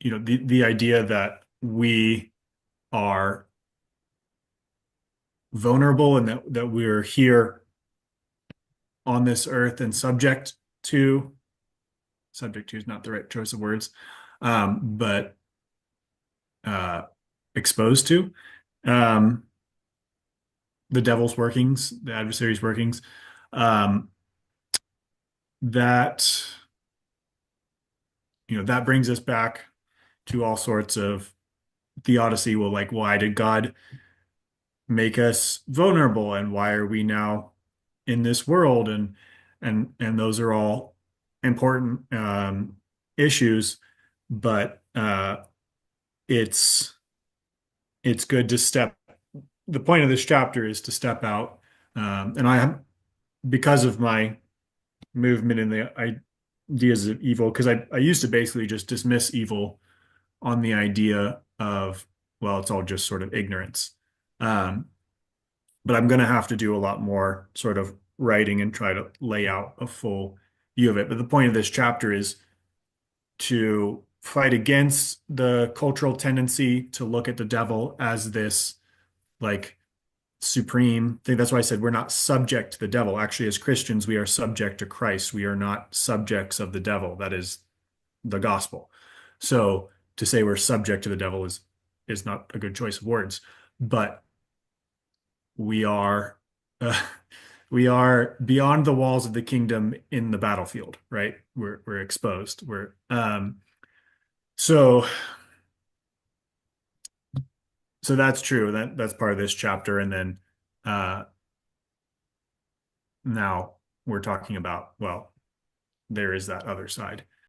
the idea that we are vulnerable and that we're here on this earth and subject to is not the right choice of words, but uh, exposed to um, the devil's workings, the adversary's workings. Um, that that brings us back to all sorts of theodicy. Well, like, why did God make us vulnerable, and why are we now in this world? And those are all important issues, but it's it's good to step. The point of this chapter is to step out, and I have, because of my movement in the ideas of evil, because I used to basically just dismiss evil on the idea of, well, it's all just sort of ignorance. Um, but I'm going to have to do a lot more sort of writing and try to lay out a full view of it. But the point of this chapter is to fight against the cultural tendency to look at the devil as this like supreme thing. That's why I said we're not subject to the devil. Actually, as Christians, we are subject to Christ. We are not subjects of the devil. That is the gospel. So to say we're subject to the devil is not a good choice of words, but we are uh, we are beyond the walls of the kingdom in the battlefield, right? We're exposed. We're so so that's true. That's part of this chapter, and then uh now we're talking about, well, there is that other side.